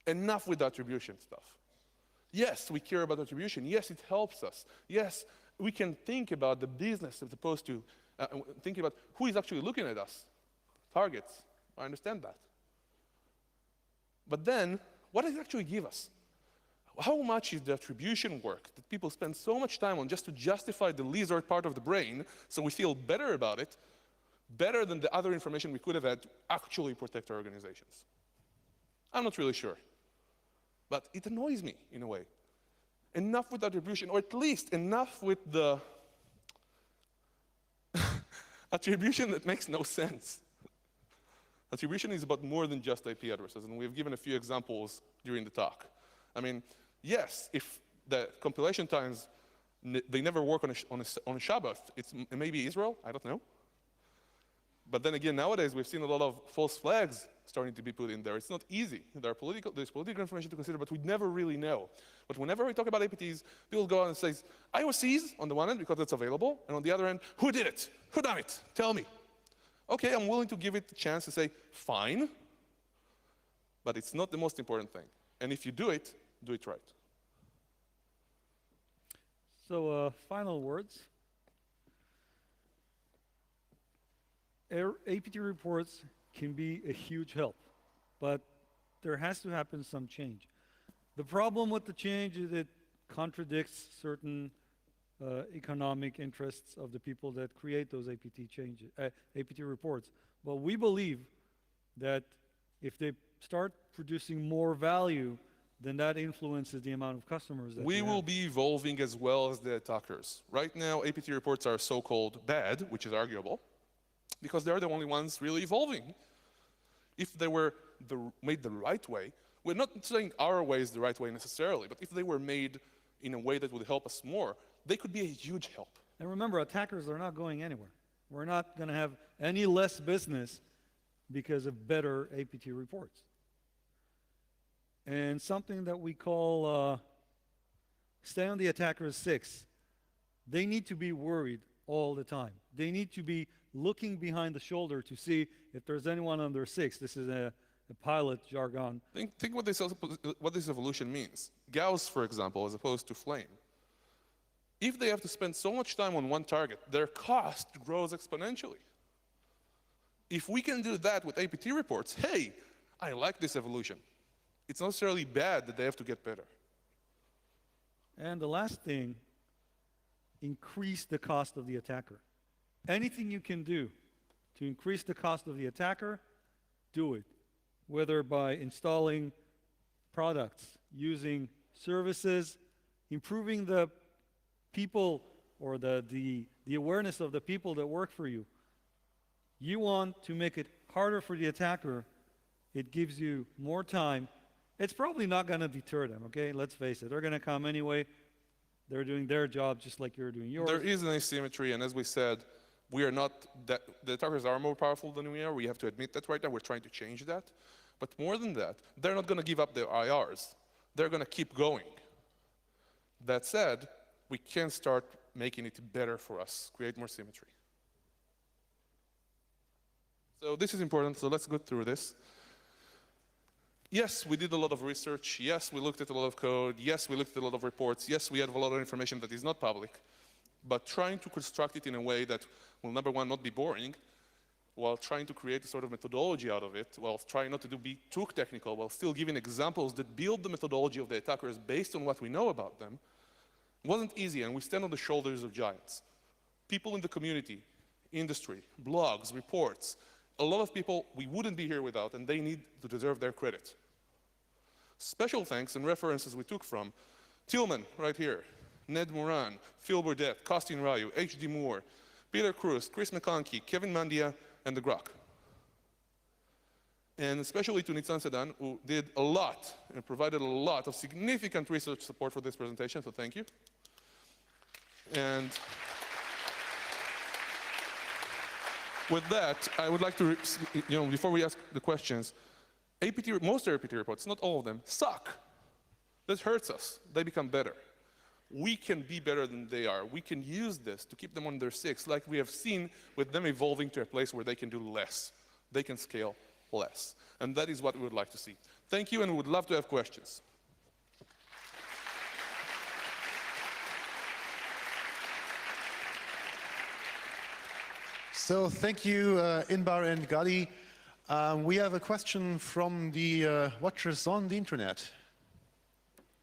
enough with the attribution stuff. Yes, we care about attribution. Yes, it helps us. Yes, we can think about the business as opposed to thinking about who is actually looking at us. Targets, I understand that. But then, what does it actually give us? How much is the attribution work that people spend so much time on just to justify the lizard part of the brain so we feel better about it, better than the other information we could have had to actually protect our organizations? I'm not really sure. But it annoys me in a way. Enough with attribution, or at least enough with the attribution that makes no sense. Attribution is about more than just IP addresses, and we've given a few examples during the talk. I mean, yes, if the compilation times, they never work on a Shabbat, it's maybe Israel, I don't know. But then again, nowadays, we've seen a lot of false flags starting to be put in there. It's not easy. There's political information to consider, but we never really know. But whenever we talk about APTs, people go on and say, IOCs on the one end, because it's available, and on the other end, who did it? Who done it? Tell me. Okay, I'm willing to give it a chance to say, fine, but it's not the most important thing. And if you do it right. So final words. APT reports can be a huge help, but there has to happen some change. The problem with the change is it contradicts certain economic interests of the people that create those APT reports. But we believe that if they start producing more value, then that influences the amount of customers that we will be evolving as well as the attackers. Right now, APT reports are so-called bad, which is arguable, because they're the only ones really evolving. If they were made the right way, we're not saying our way is the right way necessarily, but if they were made in a way that would help us more, they could be a huge help. And remember, attackers are not going anywhere. We're not going to have any less business because of better APT reports. And something that we call stay on the attacker's 6. They need to be worried all the time. They need to be looking behind the shoulder to see if there's anyone on their 6. This is a pilot jargon. Think what this evolution means. Gauss, for example, as opposed to Flame. If they have to spend so much time on one target, their cost grows exponentially. If we can do that with APT reports, hey, I like this evolution. It's not necessarily bad that they have to get better. And the last thing, increase the cost of the attacker. Anything you can do to increase the cost of the attacker, do it. Whether by installing products, using services, improving the people or the awareness of the people that work for you. You want to make it harder for the attacker. It gives you more time. It's probably not going to deter them, okay? Let's face it. They're going to come anyway. They're doing their job just like you're doing yours. There is an asymmetry, and as we said, we are not that, the attackers are more powerful than we are. We have to admit that right now. We're trying to change that. But more than that, they're not going to give up their IRs. They're going to keep going. That said, we can start making it better for us, create more symmetry. So this is important, so let's go through this. Yes, we did a lot of research. Yes, we looked at a lot of code. Yes, we looked at a lot of reports. Yes, we have a lot of information that is not public. But trying to construct it in a way that will, number one, not be boring, while trying to create a sort of methodology out of it, while trying not to be too technical, while still giving examples that build the methodology of the attackers based on what we know about them, wasn't easy, and we stand on the shoulders of giants. People in the community, industry, blogs, reports, a lot of people we wouldn't be here without, and they need to deserve their credit. Special thanks and references we took from Tillman, right here, Ned Moran, Phil Burdett, Kostin Raju, H.D. Moore, Peter Cruz, Chris McConkie, Kevin Mandia, and the Grok. And especially to Nitzan Sedan, who did a lot and provided a lot of significant research support for this presentation, so thank you. And with that, I would like to, before we ask the questions, most APT reports, not all of them, suck. This hurts us. They become better. We can be better than they are. We can use this to keep them on their six, like we have seen with them evolving to a place where they can do less. They can scale less. And that is what we would like to see. Thank you, and we would love to have questions. So thank you, Inbar and Gadi. We have a question from the watchers on the internet.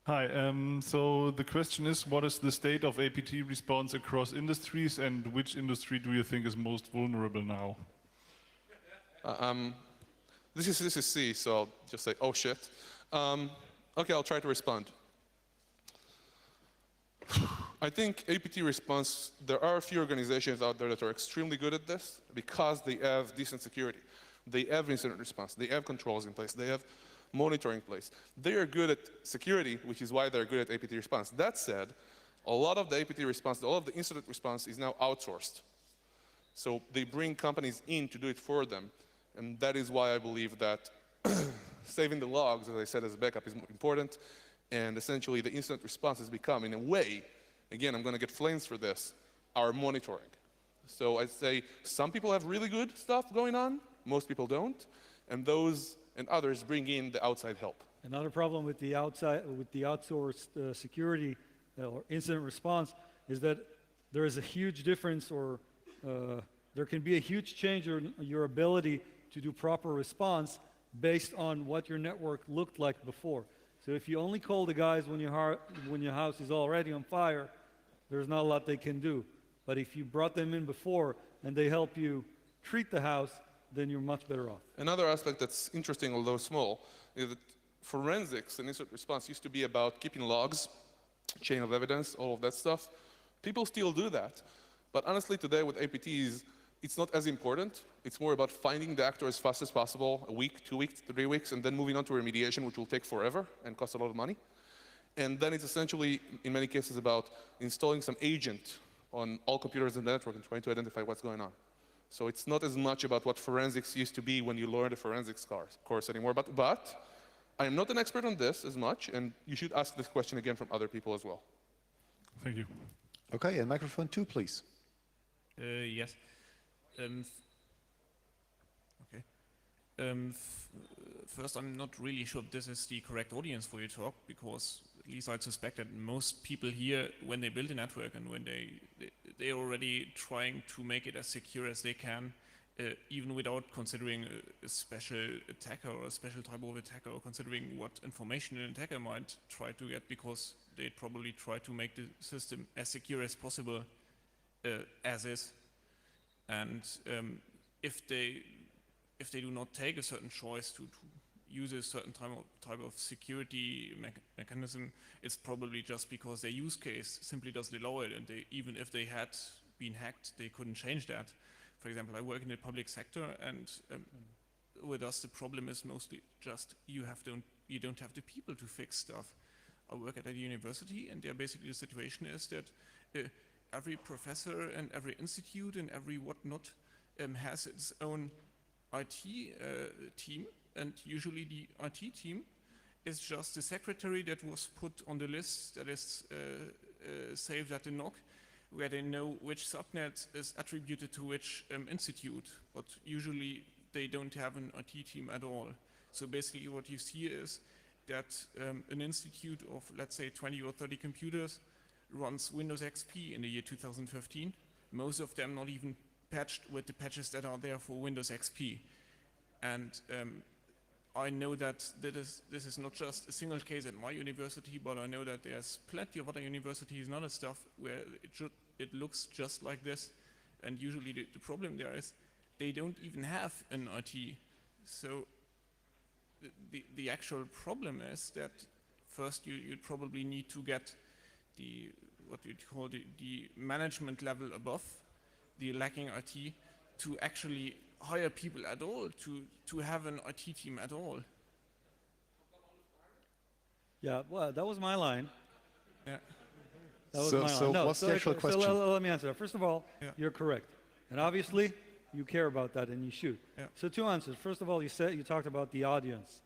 Hi, so the question is, what is the state of APT response across industries, and which industry do you think is most vulnerable now? This is C, so I'll just say, oh shit. Okay, I'll try to respond. I think APT response, there are a few organizations out there that are extremely good at this because they have decent security. They have incident response, they have controls in place, they have monitoring in place. They are good at security, which is why they're good at APT response. That said, a lot of the APT response, all of the incident response is now outsourced. So they bring companies in to do it for them. And that is why I believe that saving the logs, as I said, as a backup is important. And essentially the incident response has become, in a way, again, I'm going to get flames for this, our monitoring. So I'd say some people have really good stuff going on, most people don't, and those and others bring in the outside help. Another problem with the outsourced security or incident response is that there is a huge difference, or there can be a huge change in your ability to do proper response based on what your network looked like before. So if you only call the guys when your house is already on fire, there's not a lot they can do. But if you brought them in before and they help you treat the house, then you're much better off. Another aspect that's interesting, although small, is that forensics and incident response used to be about keeping logs, chain of evidence, all of that stuff. People still do that. But honestly, today with APTs, it's not as important. It's more about finding the actor as fast as possible, a week, 2 weeks, 3 weeks, and then moving on to remediation, which will take forever and cost a lot of money. And then it's essentially, in many cases, about installing some agent on all computers in the network and trying to identify what's going on. So it's not as much about what forensics used to be when you learned a forensics course anymore. But I am not an expert on this as much, and you should ask this question again from other people as well. Thank you. Okay, and microphone 2, please. Yes. First, I'm not really sure if this is the correct audience for your talk, because at least I suspect that most people here, when they build a network and when they're already trying to make it as secure as they can, even without considering a special attacker or a special type of attacker, or considering what information an attacker might try to get, because they'd probably try to make the system as secure as possible as is. And if they do not take a certain choice to use a certain type of security mechanism, it's probably just because their use case simply doesn't allow it, and even if they had been hacked, they couldn't change that. For example, I work in the public sector, and with us the problem is mostly just you don't have the people to fix stuff. I work at a university, and there basically the situation is that every professor and every institute and every whatnot has its own IT team, and usually the IT team is just the secretary that was put on the list that is saved at the NOC, where they know which subnet is attributed to which institute, but usually they don't have an IT team at all. So basically what you see is that an institute of, let's say, 20 or 30 computers runs Windows XP in the year 2015, most of them not even patched with the patches that are there for Windows XP. And I know that this is not just a single case at my university, but I know that there's plenty of other universities and other stuff where it looks just like this. And usually the problem there is they don't even have an IT. So the actual problem is that first you'd probably need to get what you'd call the management level above the lacking IT to actually hire people at all, to have an IT team at all. Yeah, well, that was my line. Yeah. That was So- my so line. No, what's the actual so question? let me answer that. First of all, Yeah. you're correct. And obviously, you care about that and you should. Yeah. So two answers. First of all, you talked about the audience.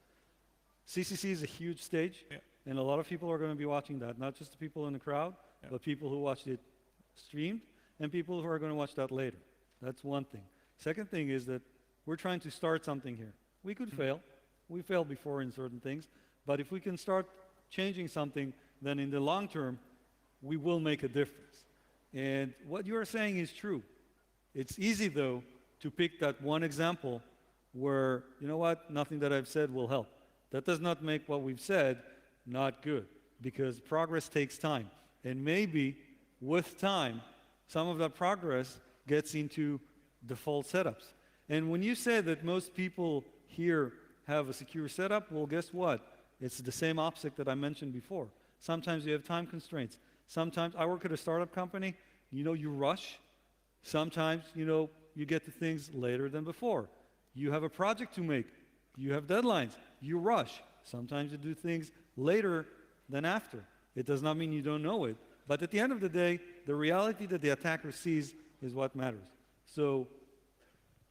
CCC is a huge stage, Yeah. and a lot of people are going to be watching that, not just the people in the crowd, Yeah. but people who watched it streamed, and people who are going to watch that later. That's one thing. Second thing is that we're trying to start something here. We could fail. We failed before in certain things, but if we can start changing something, then in the long term, we will make a difference. And what you are saying is true. It's easy, though, to pick that one example where, you know what, nothing that I've said will help. That does not make what we've said not good, because progress takes time. And maybe with time, some of that progress gets into default setups. And when you said that most people here have a secure setup, well, guess what? It's the same OPSEC that I mentioned before. Sometimes you have time constraints. Sometimes I work at a startup company, you rush. Sometimes, you get to things later than before. You have a project to make. You have deadlines. You rush. Sometimes you do things later than after. It does not mean you don't know it. But at the end of the day, the reality that the attacker sees is what matters. So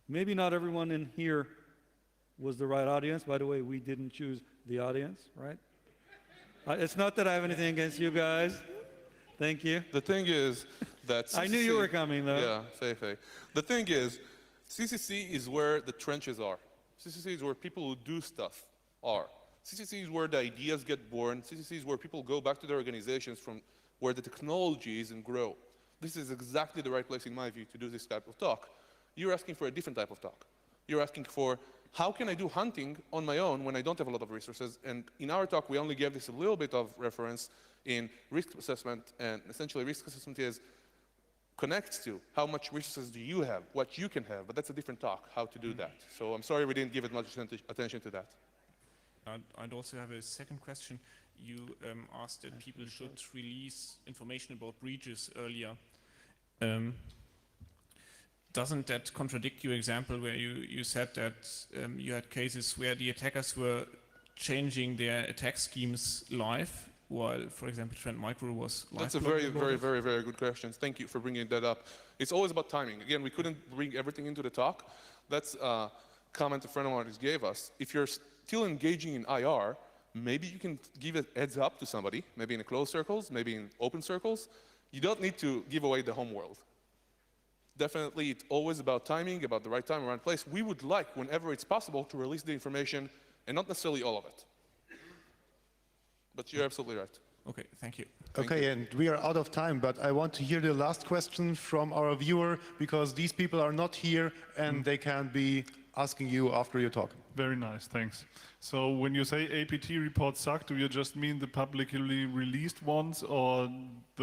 maybe not everyone in here was the right audience. By the way, we didn't choose the audience, right? It's not that I have anything against you guys. Thank you. The thing is that CCC, I knew you were coming, though. Yeah, say. The thing is, CCC is where the trenches are. CCC is where people who do stuff are. CCC is where the ideas get born. CCC is where people go back to their organizations from where the technology is and grow. This is exactly the right place, in my view, to do this type of talk. You're asking for a different type of talk. You're asking for, how can I do hunting on my own when I don't have a lot of resources? And in our talk, we only gave this a little bit of reference in risk assessment, and essentially risk assessment is connects to how much resources do you have, what you can have, but that's a different talk, how to do that. So I'm sorry we didn't give it much attention to that. I'd also have a second question. You asked that people should release information about breaches earlier. Doesn't that contradict your example where you said that you had cases where the attackers were changing their attack schemes live, while, for example, Trend Micro was live? That's a very, very, very, very good question. Thank you for bringing that up. It's always about timing. Again, we couldn't bring everything into the talk. That's a comment a friend of mine just gave us. If you're still engaging in IR, maybe you can give a heads up to somebody, maybe in closed circles, maybe in open circles. You don't need to give away the home world. Definitely, it's always about timing, about the right time, right place. We would like, whenever it's possible, to release the information, and not necessarily all of it. But you're absolutely right. Okay, thank you. Okay, and we are out of time, but I want to hear the last question from our viewer, because these people are not here and they can be asking you after your talk. Very nice, thanks. So when you say APT reports suck, do you just mean the publicly released ones, or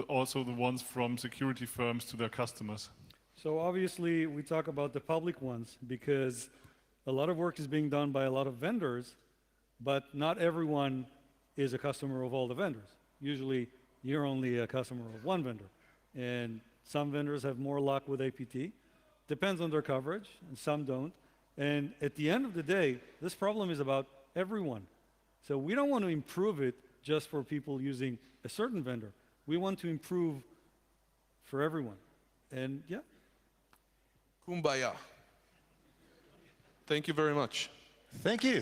also the ones from security firms to their customers? So obviously, we talk about the public ones because a lot of work is being done by a lot of vendors, but not everyone is a customer of all the vendors. Usually, you're only a customer of one vendor. And some vendors have more luck with APT. Depends on their coverage, and some don't. And at the end of the day, this problem is about everyone. So we don't want to improve it just for people using a certain vendor. We want to improve for everyone. And yeah. Kumbaya. Thank you very much. Thank you.